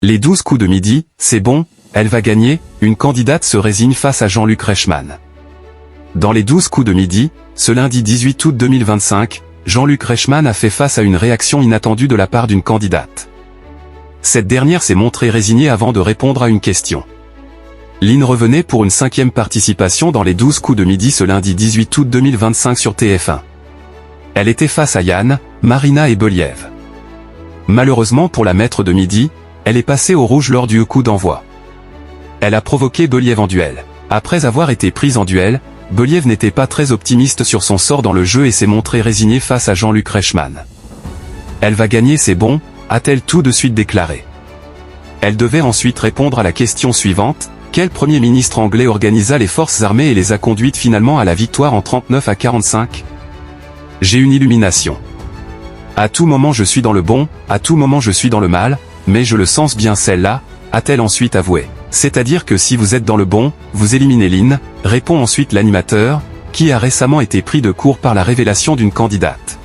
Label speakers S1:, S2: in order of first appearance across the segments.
S1: Les 12 coups de midi, c'est bon, elle va gagner, une candidate se résigne face à Jean-Luc Reichmann. Dans les 12 coups de midi, ce lundi 18 août 2025, Jean-Luc Reichmann a fait face à une réaction inattendue de la part d'une candidate. Cette dernière s'est montrée résignée avant de répondre à une question. Lynn revenait pour une 5e participation dans les 12 coups de midi ce lundi 18 août 2025 sur TF1. Elle était face à Yann, Marina et Believ. Malheureusement pour la maître de midi, elle est passée au rouge lors du coup d'envoi. Elle a provoqué Believ en duel. Après avoir été prise en duel, Believ n'était pas très optimiste sur son sort dans le jeu et s'est montrée résignée face à Jean-Luc Reichmann. Elle va gagner, c'est bon, a-t-elle tout de suite déclaré. Elle devait ensuite répondre à la question suivante: quel Premier ministre anglais organisa les forces armées et les a conduites finalement à la victoire en 39 à 45 ? J'ai une illumination. À tout moment je suis dans le bon, à tout moment je suis dans le mal, mais je le sens bien celle-là, a-t-elle ensuite avoué. C'est-à-dire que si vous êtes dans le bon, vous éliminez Lynn, répond ensuite l'animateur, qui a récemment été pris de court par la révélation d'une candidate.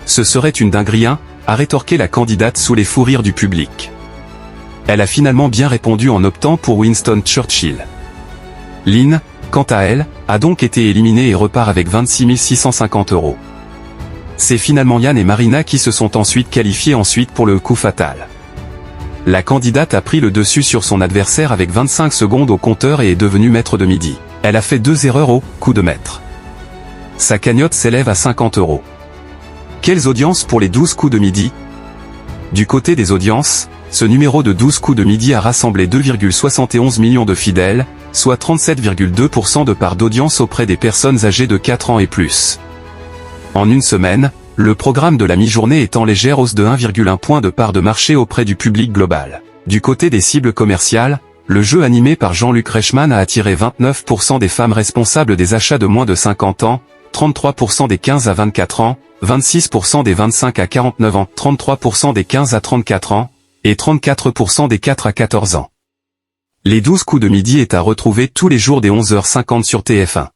S1: Ce serait une dinguerie, hein, a rétorqué la candidate sous les fous rires du public. Elle a finalement bien répondu en optant pour Winston Churchill. Lynn, quant à elle, a donc été éliminée et repart avec 26 650 €. C'est finalement Yann et Marina qui se sont ensuite qualifiés pour le coup fatal. La candidate a pris le dessus sur son adversaire avec 25 secondes au compteur et est devenue maître de midi. Elle a fait 2 erreurs au coup de maître. Sa cagnotte s'élève à 50 €. Quelles audiences pour les 12 coups de midi? Du côté des audiences, ce numéro de 12 coups de midi a rassemblé 2,71 millions de fidèles, soit 37,2% de part d'audience auprès des personnes âgées de 4 ans et plus. En une semaine, le programme de la mi-journée est en légère hausse de 1,1 point de part de marché auprès du public global. Du côté des cibles commerciales, le jeu animé par Jean-Luc Reichmann a attiré 29% des femmes responsables des achats de moins de 50 ans, 33% des 15 à 24 ans, 26% des 25 à 49 ans, 33% des 15 à 34 ans, et 34% des 4 à 14 ans. Les 12 coups de midi est à retrouver tous les jours dès 11h50 sur TF1.